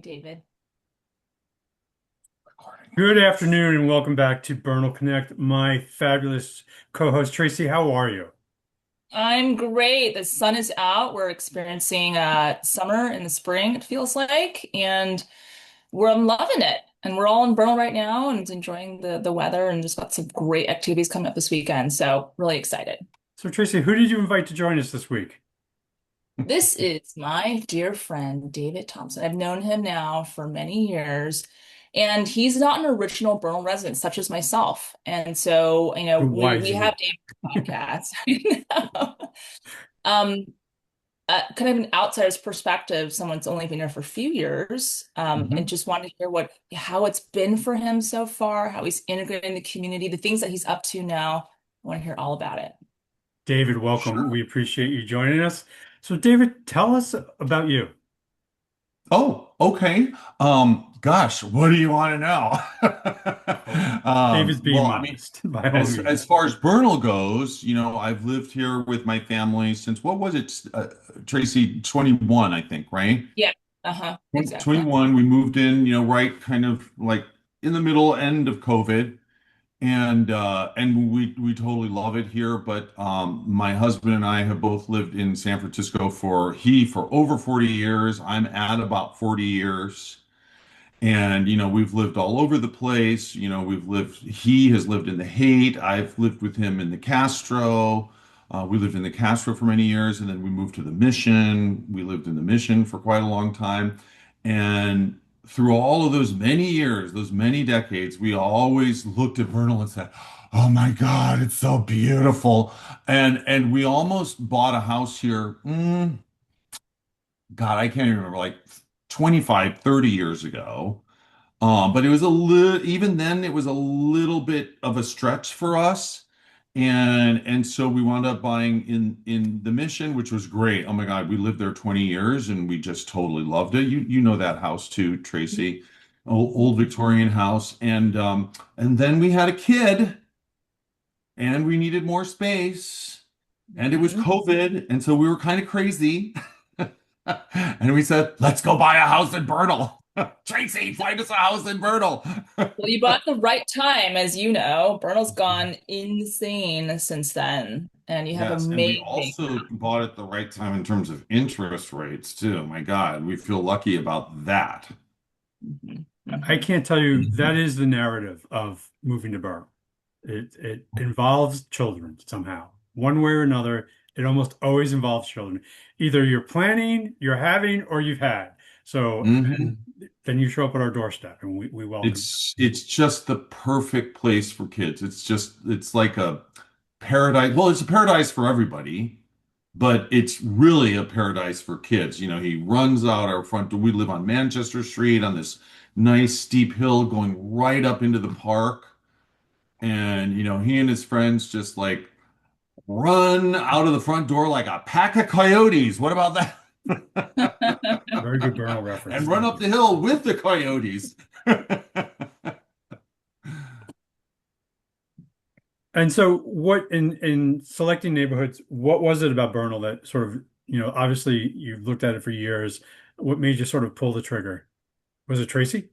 David. Good afternoon and welcome back to Bernal Connect. My fabulous co-host Tracy, how are you? I'm great. The sun is out. We're experiencing summer in the spring, it feels like, and I'm loving it. And we're all in Bernal right now and enjoying the weather and just got some great activities coming up this weekend. So really excited. So Tracy, who did you invite to join us this week? This is my dear friend, David Thompson. I've known him now for many years, and he's not an original Bernal resident, such as myself. And so, we have Wisely. David podcast. Um, kind of an outsider's perspective, someone's only been here for a few years, and Mhm. just wanted to hear how it's been for him so far, how he's integrated in the community, the things that he's up to now. I want to hear all about it. David, welcome. Sure. We appreciate you joining us. So David, tell us about you. Oh, okay. Gosh, what do you want to Oh, know? David's being Well, I mean, modest, by all as means. far as Bernal goes, I've lived here with my family since what was it, Tracy, 21, I think, right? Yeah. Uh-huh. Exactly. 21, we moved in, right kind of like in the middle end of COVID. And we totally love it here. But my husband and I have both lived in San Francisco for over 40 years. I'm at about 40 years. And we've lived all over the place. He has lived in the Haight. I've lived with him in the Castro. We lived in the Castro for many years, and then we moved to the Mission. We lived in the Mission for quite a long time. And through all of those many years, those many decades, we always looked at Vernal and said, "Oh my God, it's so beautiful." And we almost bought a house here. God, I can't even remember, like 25, 30 years ago. But it was a little, even then, it was a little bit of a stretch for us. And so we wound up buying in the Mission, which was great. Oh my God, we lived there 20 years and we just totally loved it. You know that house too, Tracy. Old Victorian house. And then we had a kid and we needed more space. And it was Mhm. COVID, and so we were kind of crazy. And we said, let's go buy a house in Bernal. Tracy, find us a house in Bernal. Well, you bought the right time, as you know. Bernal's gone insane since then, and you have Yes, and we amazing. also bought at the right time in terms of interest rates too. My God, we feel lucky about that. Mhm. I Mhm. can't tell you that is the narrative of moving to Burr. It involves children somehow, one way or another. It almost always involves children. Either you're planning, you're having, or you've had. So, hmm and then you show up at our doorstep, and we welcome It's just the perfect place for kids. It's like a paradise. Well, it's a paradise for everybody, but it's really a paradise for kids. He runs out our front door. We live on Manchester Street on this nice steep hill going right up into the park. And he and his friends just like run out of the front door like a pack of coyotes. What about you. that? you. Very good Bernal reference. And run Thank up you. the hill with the coyotes. And so, what in selecting neighborhoods, what was it about Bernal that sort of, obviously you've looked at it for years. What made you sort of pull the trigger? Was it Tracy?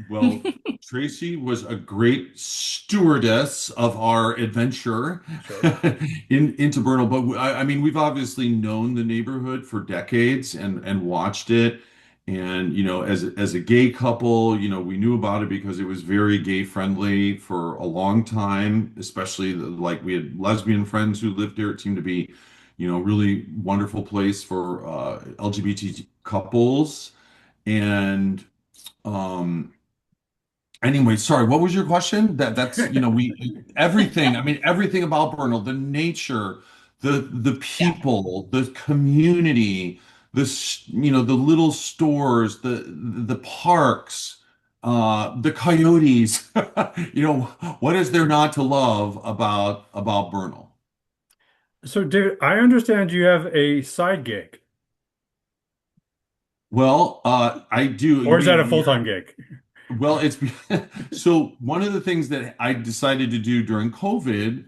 Well, Tracy was a great stewardess of our adventure Sure. into Bernal. But I mean, we've obviously known the neighborhood for decades and watched it. And as a gay couple, we knew about it because it was very gay friendly for a long time. Especially like we had lesbian friends who lived there. It seemed to be, really wonderful place for LGBT couples. And um, Anyway, sorry, what was your question? That's, we everything, I mean, everything about Bernal, the nature, the Yeah. people, the community, the little stores, the parks, the coyotes. What is there not to love about Bernal? So, David, I understand you have a side gig, Well, I do. or is that a full-time gig? Well, it's so one of the things that I decided to do during COVID,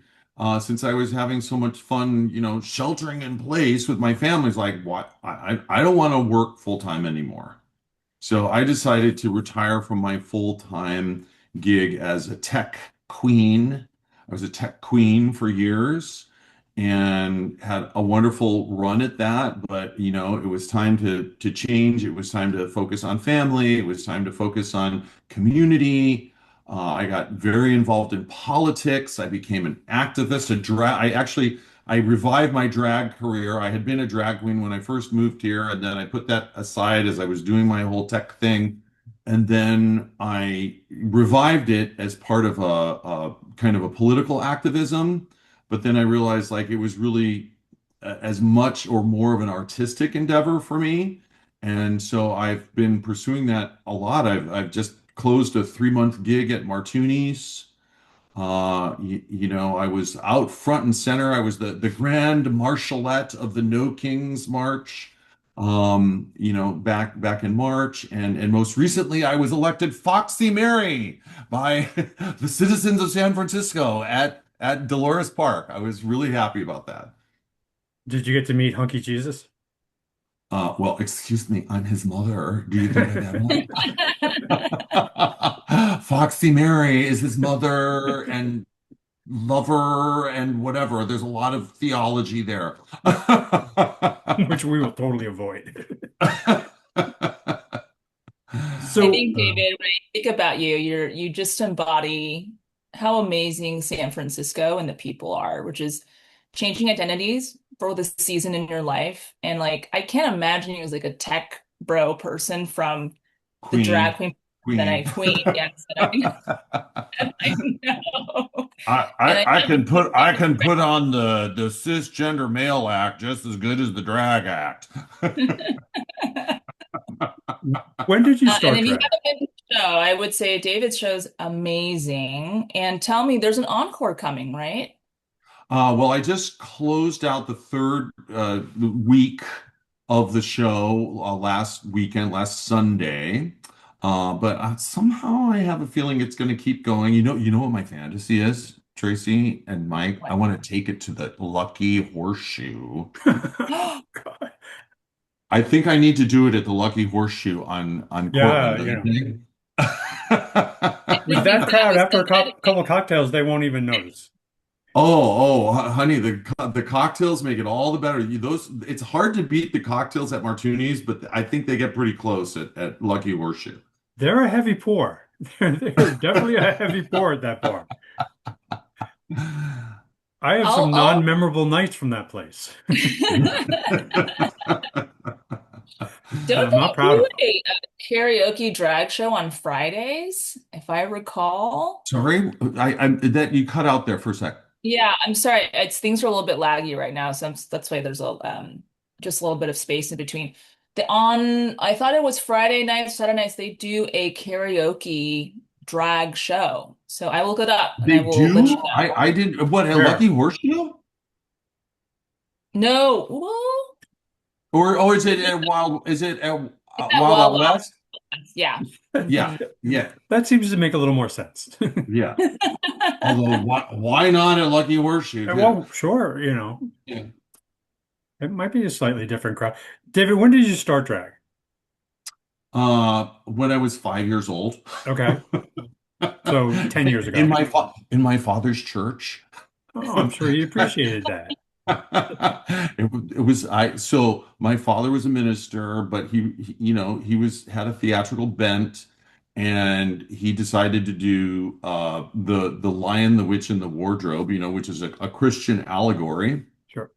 since I was having so much fun, sheltering in place with my family, is like, what? I don't want to work full time anymore. So I decided to retire from my full-time gig as a tech queen. I was a tech queen for years and had a wonderful run at that. But it was time to change. It was time to focus on family. It was time to focus on community. I got very involved in politics. I became an activist, a drag. I revived my drag career. I had been a drag queen when I first moved here, and then I put that aside as I was doing my whole tech thing. And then I revived it as part of a kind of a political activism. But then I realized like it was really as much or more of an artistic endeavor for me. And so I've been pursuing that a lot. I've just closed a 3-month gig at Martuni's. I was out front and center. I was the grand marshалette of the No Kings March, back in March, and most recently I was elected Foxy Mary by the citizens of San Francisco at Dolores Park. I was really happy about that. Did you get to meet Hunky Jesus? Well, excuse me, I'm his mother. Do you think I got Foxy Mary is his mother and lover and whatever. There's a lot of theology there. Which we will totally avoid. I So, think, David, when I think about you, you just embody how amazing San Francisco and the people are, which is changing identities for the season in your life. And like, I can't imagine you as like a tech bro person from the drag Queen, queen that I Queen. queen. Yes, that I know. And I I know can put on the cisgender male act just as good as the drag act. when did you and start if you drag? haven't been to the show, I would say David's show's amazing. And tell me, there's an encore coming, right? Well, I just closed out the third week of the show last weekend, last Sunday. But somehow I have a feeling it's going to keep going. You know what my fantasy is, Tracy and Mike? I What? want to take it to the Lucky Horseshoe. God. I think I need to do it at the Lucky Horseshoe on Yeah, Cortland, don't you I think? with think that that crowd, was after a such a couple cocktails, they won't even notice. Honey, the cocktails make it all the better. Those it's hard to beat the cocktails at Martuni's, but I think they get pretty close at Lucky Horseshoe. They're a heavy pour. They're definitely a heavy pour at that bar. I have some I'll non-memorable nights from that place, and don't I'm not they proud do of them. a karaoke drag show on Fridays, if I recall? Sorry, I that you cut out there for a sec. Yeah, I'm sorry. It's things are a little bit laggy right now, so that's why there's a just a little bit of space in between. I thought it was Friday nights, Saturday nights, they do a karaoke drag show. So I will look it up and I They will let you do? know. I did what at Lucky Where? Horseshoe? No, well, Or is it at it's at Wild Out Wild West? Wild. Yeah. Yeah, Hmm. yeah, That seems to make a little more sense. yeah. Although why not at Lucky Horseshoe too? Well, sure, Yeah. it might be a slightly different crowd. David, when did you start drag? When I was 5 years old. Okay, so 10 years In ago. my father's church. Oh, I'm sure he appreciated that. It was I so my father was a minister, but he was had a theatrical bent, and he decided to do the Lion, the Witch, and the Wardrobe, which is a Christian allegory Sure.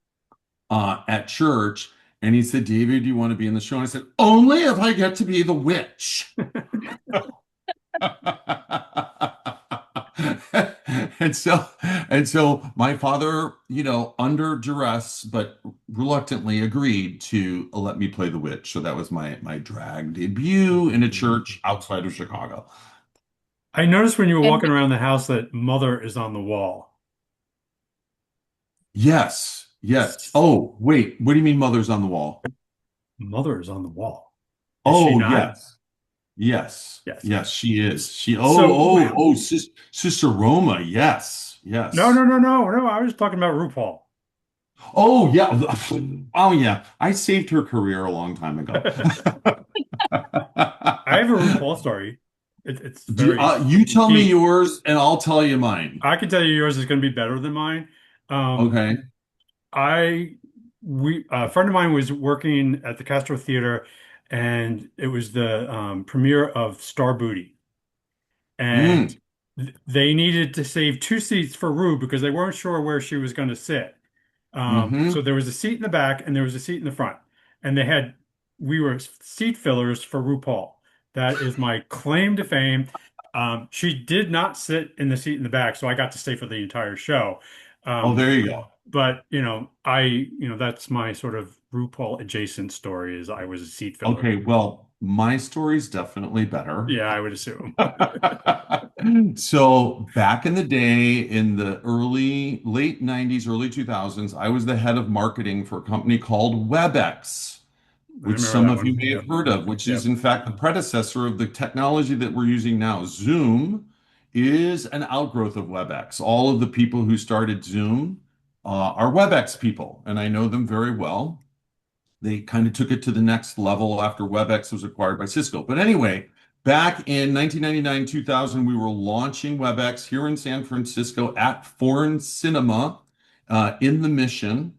at church. And he said, David, do you want to be in the show? And I said, only if I get to be the witch. And so my father, under duress, but reluctantly agreed to let me play the witch. So that was my drag debut in a church outside of Chicago. I noticed when you were And walking around the house that Mother is on the wall. Yes, yes. Oh, wait, what do you mean Mother's on the Wall? Mother is on the wall. Is she Oh, not? yes. Yes. Yes. Yes, she is. So, Sister Roma. Yes. no, Yes. no, no, no, no. I was talking about RuPaul. Oh, yeah. Oh, yeah. I saved her career a long time ago. I have a RuPaul story. It's very You tell me deep. yours and I'll tell you mine. I can tell you yours is going to be better than mine. Um, Okay. I we a friend of mine was working at the Castro Theater, and it was the premiere of Star Booty, and Mm, they needed to save two seats for Rue because they weren't sure where she was going to sit. hmm. So there was a seat in the back and there was a seat in the front, and we were seat fillers for RuPaul. That is my claim to fame. She did not sit in the seat in the back, so I got to stay for the entire show. Oh, Um, there you go. but that's my sort of RuPaul adjacent story is I was a seat filler. Okay, well, my story's definitely better. Yeah, I would assume. So back in the day, in the late 90s, early 2000s, I was the head of marketing for a company called WebEx, I which remember some that of you one. may have Yep. heard of, which is Yep. in fact the predecessor of the technology that we're using now. Zoom is an outgrowth of WebEx. All of the people who started Zoom are WebEx people, and I know them very well. They kind of took it to the next level after WebEx was acquired by Cisco. But anyway, back in 1999, 2000, we were launching WebEx here in San Francisco at Foreign Cinema in the Mission.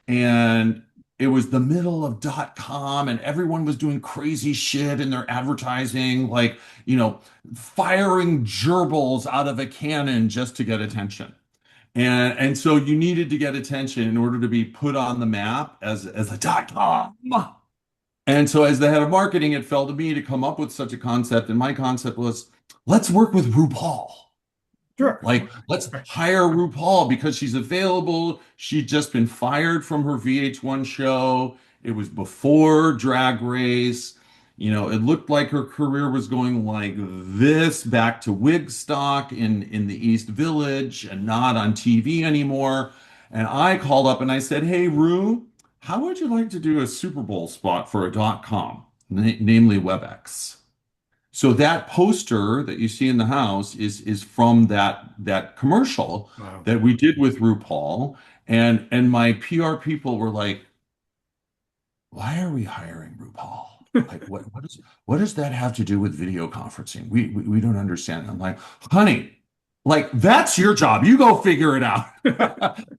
And it was the middle of .com and everyone was doing crazy shit in their advertising, like, firing gerbils out of a cannon just to get attention. And so you needed to get attention in order to be put on the map as a .com. And so as the head of marketing, it fell to me to come up with such a concept. And my concept was, let's work with RuPaul. Sure. Like, let's Right. hire RuPaul because she's available. She'd just been fired from her VH1 show. It was before Drag Race. It looked like her career was going like this back to Wigstock in the East Village and not on TV anymore. And I called up and I said, "Hey, Ru, how would you like to do a Super Bowl spot for a .com, namely WebEx?" So that poster that you see in the house is from that commercial Wow. that we did with RuPaul, and my PR people were like, "Why are we hiring RuPaul? Like, what does that have to do with video conferencing? We don't understand." I'm like, "Honey, like that's your job. You go figure it out."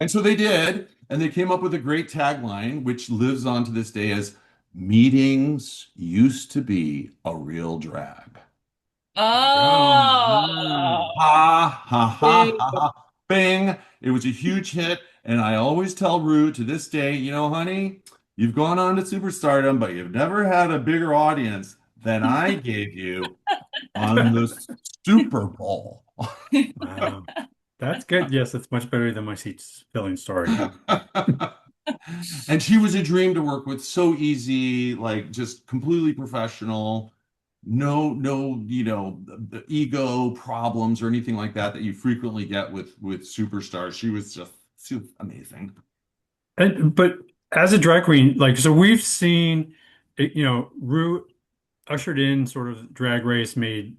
And so they did, and they came up with a great tagline, which lives on to this day as "Meetings used to be a real drag." There you go. Oh, Ah. Ha ha ha ha boo. ha. Bing. It was a huge hit. And I always tell Rue to this day, honey, you've gone on to superstardom, but you've never had a bigger audience than I gave you on the Super Bowl. Wow. That's good. Yes, that's much better than my seats filling story. And she was a dream to work with, so easy, like just completely professional. No, the ego problems or anything like that that you frequently get with superstars. She was amazing. But as a drag queen, like so we've seen Rue ushered in sort of drag race, made,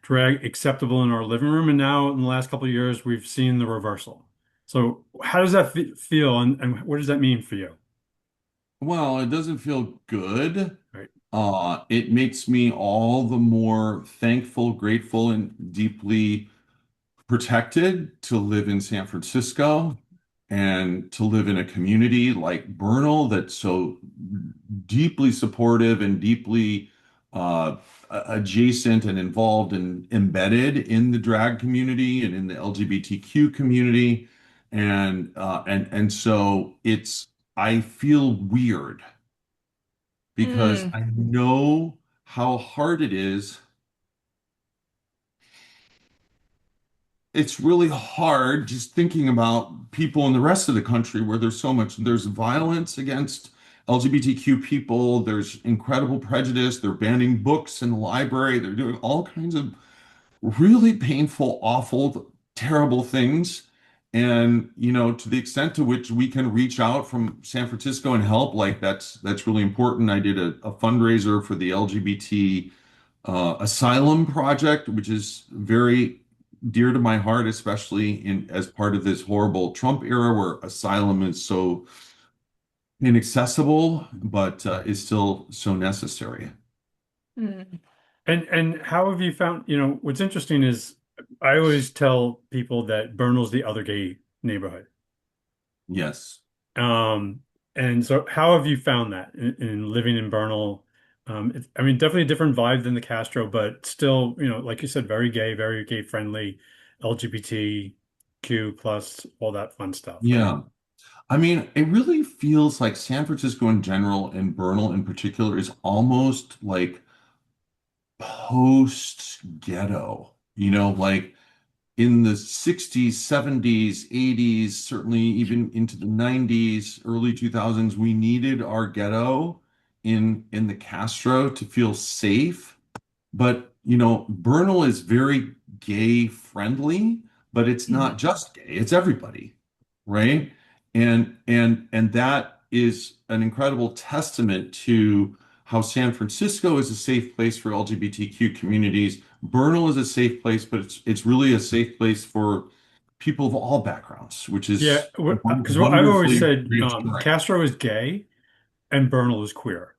drag acceptable in our living room, and now in the last couple of years we've seen the reversal. So how does that feel and what does that mean for you? Well, it doesn't feel good. Right. It makes me all the more thankful, grateful, and deeply protected to live in San Francisco and to live in a community like Bernal that's so deeply supportive and deeply uh, adjacent and involved and embedded in the drag community and in the LGBTQ community. And so I feel weird because Mm. I know how hard it is. It's really hard just thinking about people in the rest of the country where there's violence against LGBTQ people, there's incredible prejudice, they're banning books in the library, they're doing all kinds of really painful, awful, terrible things. And, to the extent to which we can reach out from San Francisco and help, like that's really important. I did a fundraiser for the LGBT asylum project, which is very dear to my heart, especially in as part of this horrible Trump era where asylum is so inaccessible, but is still so necessary. Mm. And how have you found, what's interesting is I always tell people that Bernal's the other gay neighborhood. Yes. Um, and so how have you found that in living in Bernal? I mean, definitely a different vibe than the Castro, but still, like you said, very gay friendly, LGBTQ plus all that fun stuff, right? Yeah. I mean, it really feels like San Francisco in general and Bernal in particular is almost like post ghetto, like in the 60s, 70s, 80s, certainly even into the 90s, early 2000s, we needed our ghetto in the Castro to feel safe. But, Bernal is very gay friendly, but it's not Mhm. just gay, it's everybody, right? And that is an incredible testament to how San Francisco is a safe place for LGBTQ communities. Bernal is a safe place, but it's really a safe place for people of all backgrounds, which Yeah, is because I've always wonderfully said reassuring. Castro is gay and Bernal is queer,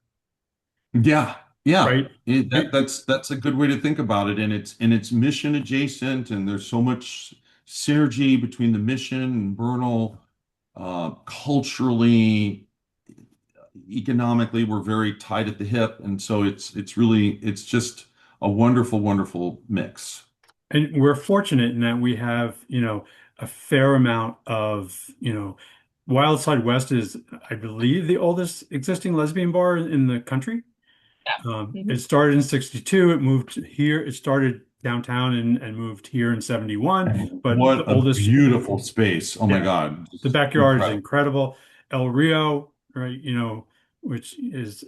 Yeah, yeah. right? That's a good way to think about it, and it's mission adjacent, and there's so much synergy between the mission and Bernal. Culturally, economically, we're very tied at the hip, and so it's just a wonderful, wonderful mix. And we're fortunate in that we have, a fair amount of, Wild Side West is, I believe, the oldest existing lesbian bar in the country. Mhm. It started in 62. It moved here. It started downtown and moved here in 71. But the What a oldest, beautiful space! Oh my yeah, God, the just backyard is incredible. incredible. El Rio, right, which is,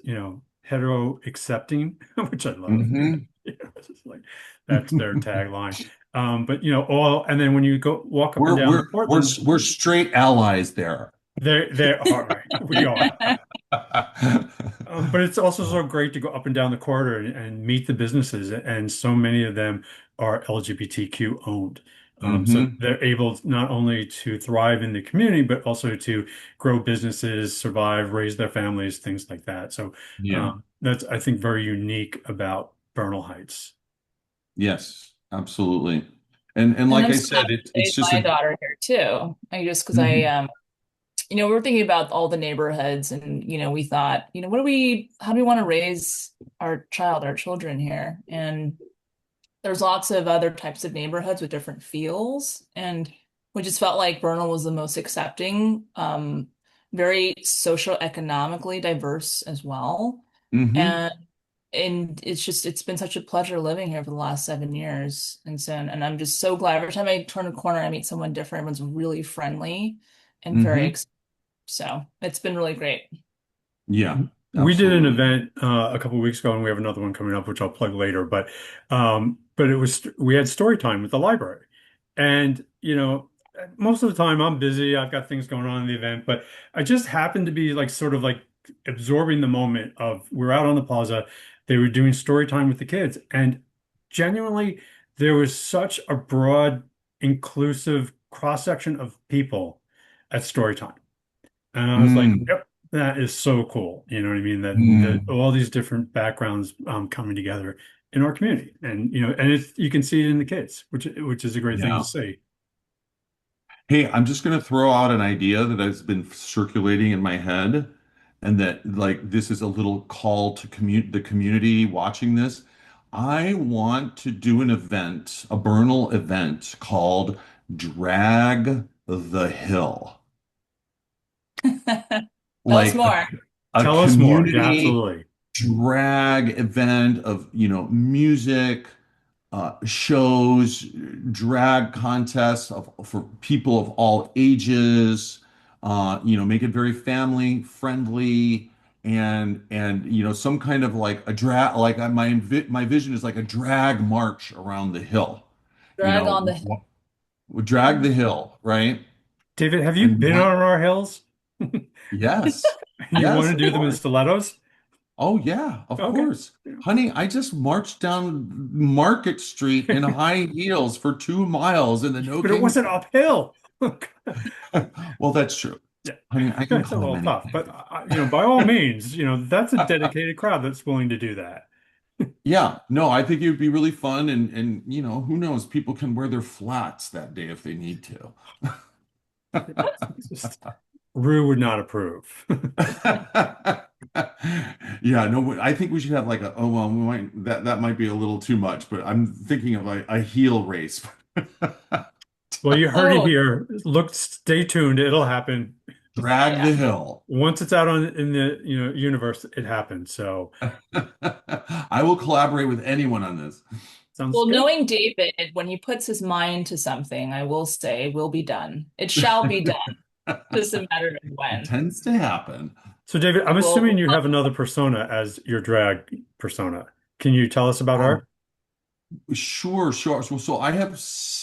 hetero accepting, which I love. Hmm. It's just like that's their tagline. But all and then when you go walk up and We're down the we're we're Portland, we're straight allies there. they are right. We are. But it's also so great to go up and down the corridor and meet the businesses, and so many of them are LGBTQ owned. So Hmm. they're able not only to thrive in the community, but also to grow businesses, survive, raise their families, things like that. So Yeah. that's, I think, very unique about Bernal Heights. Yes, absolutely. And And like I'm I so said, happy to it's raise just my a daughter here too. I just because Mhm. we're thinking about all the neighborhoods and, we thought, how do we want to raise our child, our children here? And there's lots of other types of neighborhoods with different feels. And we just felt like Bernal was the most accepting, very social economically diverse as well. Hmm. And it's been such a pleasure living here for the last 7 years. And I'm just so glad every time I turn a corner, I meet someone different. Everyone's really friendly and very Hmm. excited. So it's been really great. Yeah, We did an absolutely. event a couple of weeks ago, and we have another one coming up, which I'll plug later. But it was we had story time with the library, and most of the time I'm busy. I've got things going on in the event, but I just happened to be like sort of like absorbing the moment of we're out on the plaza. They were doing story time with the kids, and genuinely there was such a broad, inclusive cross section of people at story time. And I was like, Mm, yep, that is so cool. You know what I mean? That mm, all these different backgrounds coming together in our community. And and you can see it in the kids, which is a great thing to yeah. see. Hey, I'm just going to throw out an idea that has been circulating in my head, and that like this is a little call to the community watching this. I want to do an event, a Bernal event called Drag the Hill. Tell us Like more. a Tell us more. Yeah, community absolutely. drag event of, music, shows, drag contests for people of all ages, make it very family friendly, and some kind of like a drag, like my vision is like a drag march around the hill, you Drag on know, the drag hill. the hill, right? David, have you And been on our hills? yes, You want yes, to of do them in course. stilettos? Oh yeah, of Okay. course. Honey, I just marched down Market Street in high heels for 2 miles in the No But it Kings wasn't Park. uphill. Well, that's true. Yeah, Honey, I can it's a climb little tough, but anything. by all means, that's a dedicated crowd that's willing to do that. Yeah, no, I think it would be really fun, and who knows, people can wear their flats that day if they need to. Just, Rue would not approve. Yeah, no, I think we should have like oh well, that might be a little too much, but I'm thinking of a heel race. Well, you heard it Oh, here. Look, stay tuned. It'll happen. Drag yeah. the hill. Once it's out on in the universe, it happens. So I will collaborate with anyone on this. sounds Well, good. knowing David, when he puts his mind to something, I will say, will be done. It shall be done. Just a matter of It when. tends to happen. So David, I'm assuming We'll you have another persona as your drag persona. Can you tell us about Um, her? Sure, sure. So I have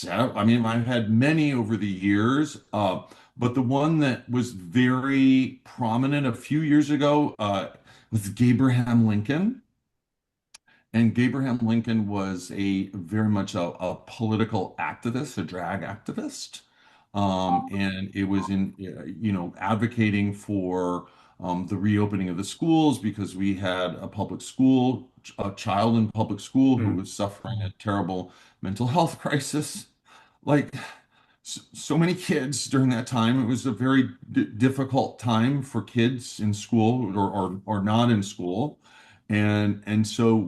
I mean, I've had many over the years, but the one that was very prominent a few years ago was Gabraham Lincoln. And Gabraham Lincoln was a very much a political activist, a drag activist. And it was in, advocating for the reopening of the schools because we had a child in public school who Mm. was suffering a terrible mental health crisis. Like so many kids during that time, it was a very difficult time for kids in school or not in school. And so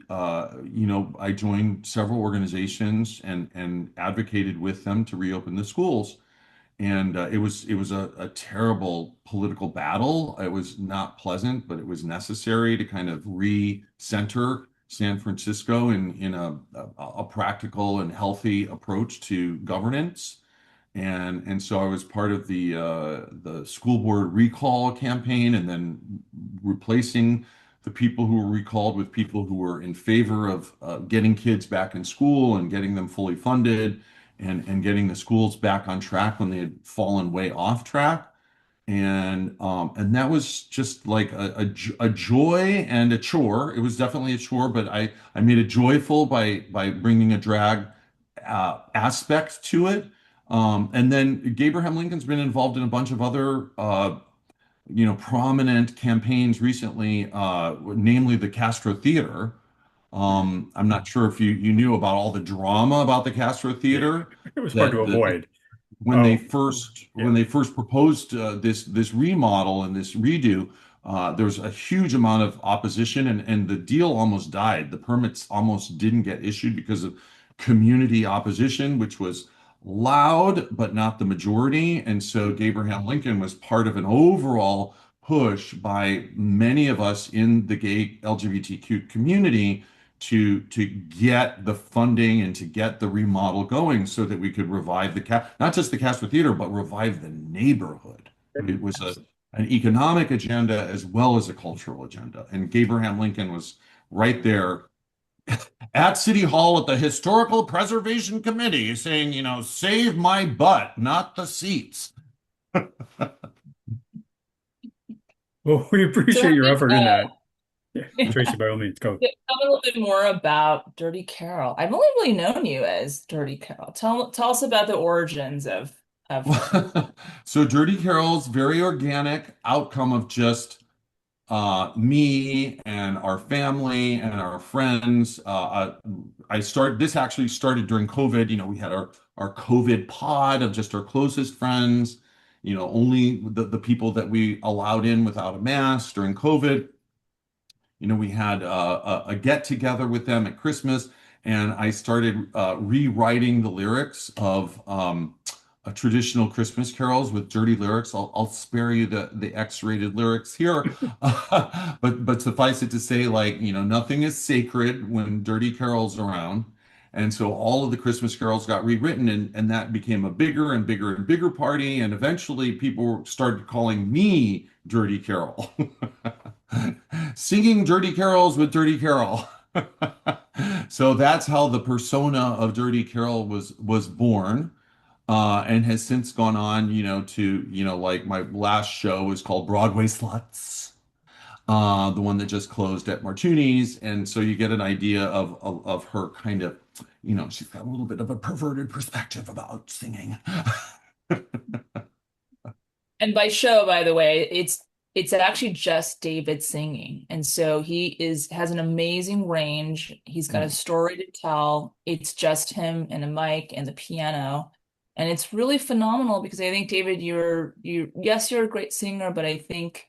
I joined several organizations and advocated with them to reopen the schools. And it was a terrible political battle. It was not pleasant, but it was necessary to kind of re-center San Francisco in a practical and healthy approach to governance. And so I was part of the school board recall campaign, and then replacing the people who were recalled with people who were in favor of getting kids back in school and getting them fully funded, and getting the schools back on track when they had fallen way off track. And that was just like a joy and a chore. It was definitely a chore, but I made it joyful by bringing a drag aspect to it. And then Gabraham Lincoln's been involved in a bunch of other prominent campaigns recently, namely the Castro Theater. I'm not sure if you knew about all the drama about the Castro Yeah, Theater, it was hard to that avoid. when they Oh, first yeah. when they first proposed this remodel and this redo, there was a huge amount of opposition, and the deal almost died. The permits almost didn't get issued because of community opposition, which was loud but not the majority. And so Abraham Lincoln was part of an overall push by many of us in the gay LGBTQ community to get the funding and to get the remodel going so that we could revive not just the Castro Theater, but revive the neighborhood. It Mm. was an economic agenda as well as a cultural agenda. And Abraham Lincoln was right there at City Hall at the Historical Preservation Committee saying, save my butt, not the seats. Well, we So appreciate your effort in that. Yeah, tell Tracy, by all means, go. me a little bit more about Dirty Carol. I've only really known you as Dirty Carol. Tell us about the origins of her. So Dirty Carol's very organic outcome of just me and our family and our friends. This actually started during COVID. We had our COVID pod of just our closest friends, only the people that we allowed in without a mask during COVID. We had a get together with them at Christmas, and I started rewriting the lyrics of traditional Christmas carols with dirty lyrics. I'll spare you the X-rated lyrics here, but suffice it to say, like, nothing is sacred when dirty carols around. And so all of the Christmas carols got rewritten, and that became a bigger and bigger and bigger party. And eventually people started calling me Dirty Carol. Singing dirty carols with Dirty Carol. So that's how the persona of Dirty Carol was born, and has since gone on, to like my last show is called Broadway Sluts, the one that just closed at Martuni's, and so you get an idea of her kind of, she's got a little bit of a perverted perspective about singing. And by show, by the way, it's It's actually just David singing. And so he is has an amazing range. He's got a Mm. story to tell. It's just him and a mic and the piano. And it's really phenomenal because I think David, yes, you're a great singer, but I think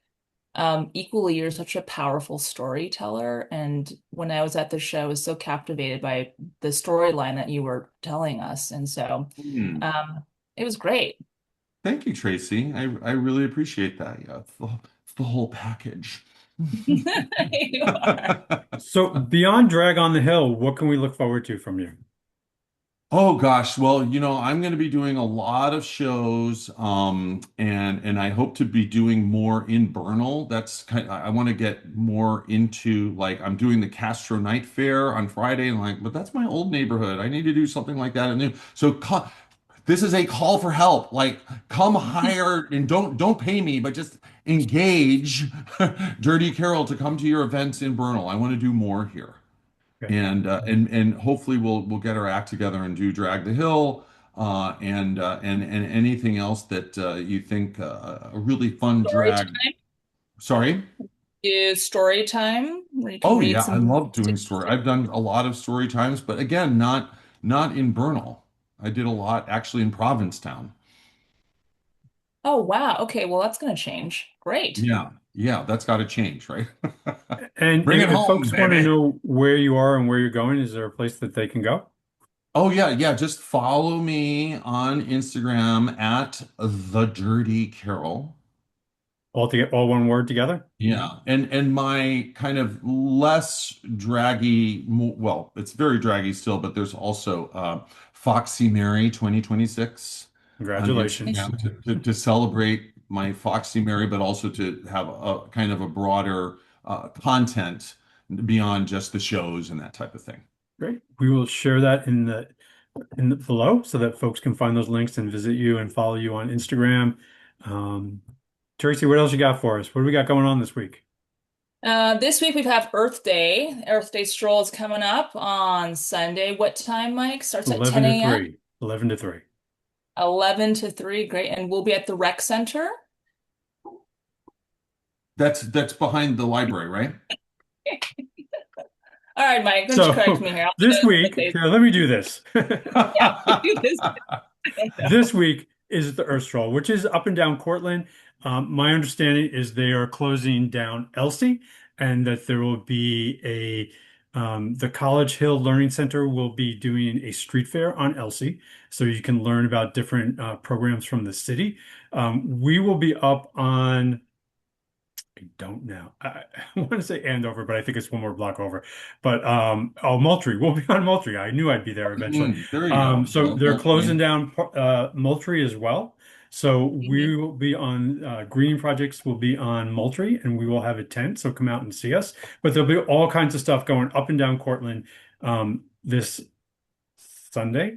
equally you're such a powerful storyteller. And when I was at the show, I was so captivated by the storyline that you were telling us. And so Mm. um it was great. Thank you, Tracy. I really appreciate that. Yeah, it's the whole package. You are. So beyond Drag on the Hill, what can we look forward to from you? Oh gosh, well, I'm going to be doing a lot of shows, and I hope to be doing more in Bernal. I want to get more into like I'm doing the Castro Night Fair on Friday, and like, but that's my old neighborhood. I need to do something like that and new. So this is a call for help. Like, come hire and don't pay me, but just engage Dirty Carol to come to your events in Bernal. I want to do more here Okay. and hopefully we'll get our act together and do Drag the Hill and anything else that you think a really fun Story drag. time Sorry. is story time where you can Oh read yeah, I some. love doing story. I've done a lot of story times, but again, not in Bernal. I did a lot actually in Provincetown. Oh, wow. Okay, well, that's going to change. Great. Yeah, yeah, that's got to change, right? And Bring it if home, folks want to baby. know where you are and where you're going, is there a place that they can go? Oh yeah, yeah. Just follow me on Instagram at the Dirty Carol. All one word together? Yeah, and my kind of less draggy, well, it's very draggy still, but there's also Foxy Mary 2026 on Congratulations. Instagram to celebrate my Foxy Mary, but also to have a kind of a broader content beyond just the shows and that type of thing. Great. We will share that in the below so that folks can find those links and visit you and follow you on Instagram. Um, Tracy, what else you got for us? What do we got going on this week? This week we have Earth Day. Earth Day stroll is coming up on Sunday. What time, Mike? Starts at 11 to 10 a.m. 3. 11 to 3. 11 to 3. Great. And we'll be at the rec center. That's behind the library, right? All right, Mike, don't you correct So me here. I'll this do what week, they here, let me do this. Yeah, we do this. This week is the Earth Stroll, which is up and down Cortland. My understanding is they are closing down Elsie, and that there will be the College Hill Learning Center will be doing a street fair on Elsie, so you can learn about different programs from the city. We will be up on I don't know. I want to say Andover, but I think it's one more block over. But Moultrie. We'll be on Moultrie. I knew I'd be there eventually. There you go. So Love they're closing Martuni. down Moultrie as well. So Mhm. we will be on Green Projects will be on Moultrie, and we will have a tent. So come out and see us. But there'll be all kinds of stuff going up and down Cortland this Sunday,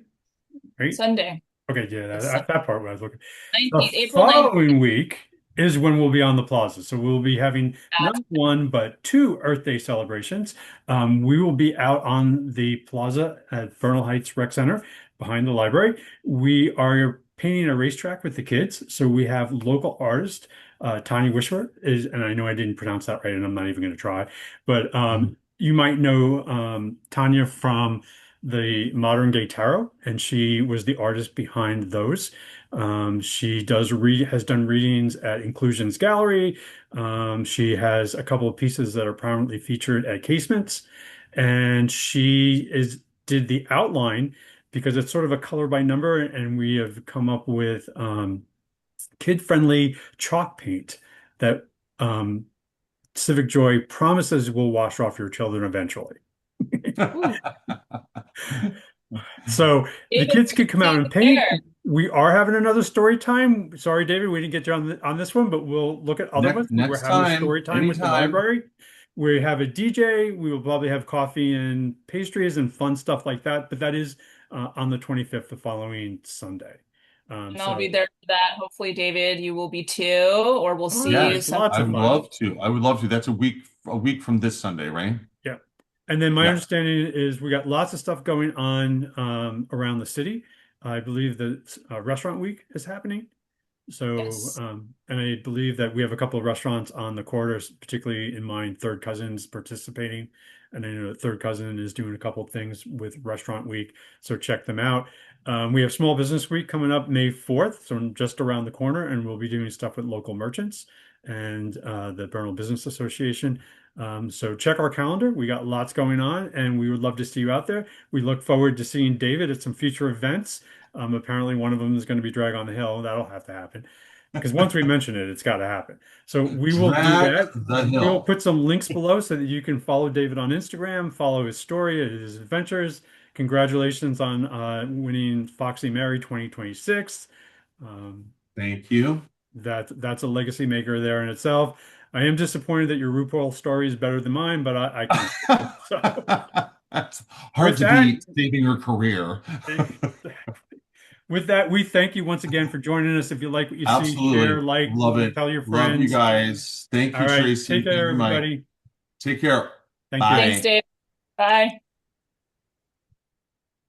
right? Sunday. Okay, yeah, It's Sun- that part where I was looking. The 19th, April 19th. following week is when we'll be on the plaza. So we'll be having not one, but two Earth Day celebrations. We will be out on the plaza at Bernal Heights Rec Center behind the library. We are painting a racetrack with the kids. So we have local artist, Tanya Wishler is, and I know I didn't pronounce that right, and I'm not even going to try, but you might know Tanya from the Modern Gay Tarot, and she was the artist behind those. She has done readings at Inclusions Gallery. She has a couple of pieces that are prominently featured at Casements, and she is did the outline because it's sort of a color by number, and we have come up with kid-friendly chalk paint that Civic Joy promises will wash off your children eventually. Ooh, So the David, kids could come out see and you paint. there. We are having another story time. Sorry, David, we didn't get you on this one, but we'll look at other ones. We're Next having a time, story time with the anytime. library. We have a DJ. We will probably have coffee and pastries and fun stuff like that. But that is on the 25th, the following Sunday. And I'll be So, there for that. Hopefully, David, you will be too, or we'll oh yeah, see it's Yes, some. lots I of would fun. love to. I would love to. That's a week from this Sunday, right? Yeah. And then my Yeah. understanding is we got lots of stuff going on around the city. I believe that Restaurant Week is happening. So, Yes. and I believe that we have a couple of restaurants on the corridors, particularly in mine, Third Cousin's participating. And I know that Third Cousin is doing a couple of things with Restaurant Week, so check them out. We have Small Business Week coming up May 4th, so just around the corner, and we'll be doing stuff with local merchants and the Bernal Business Association. So check our calendar. We got lots going on, and we would love to see you out there. We look forward to seeing David at some future events. Apparently, one of them is going to be Drag on the Hill. That'll have to happen because once we mention it, it's got to happen. So we will do Drag that. the We'll hill. put some links below so that you can follow David on Instagram, follow his story, his adventures. Congratulations on winning Foxy Mary 2026. Um, Thank you. that's a legacy maker there in itself. I am disappointed that your RuPaul story is better than mine, but I can. So That's hard with to that. beat saving her career. With that, we thank you once again for joining us. If you like what you see, share, Absolutely. like, Love it. tell your Love you friends. guys. Thank All you, right. Tracy. Take Thank care, you, Mike. everybody. Take care. Thank you. Thanks, Bye. Dave. Bye.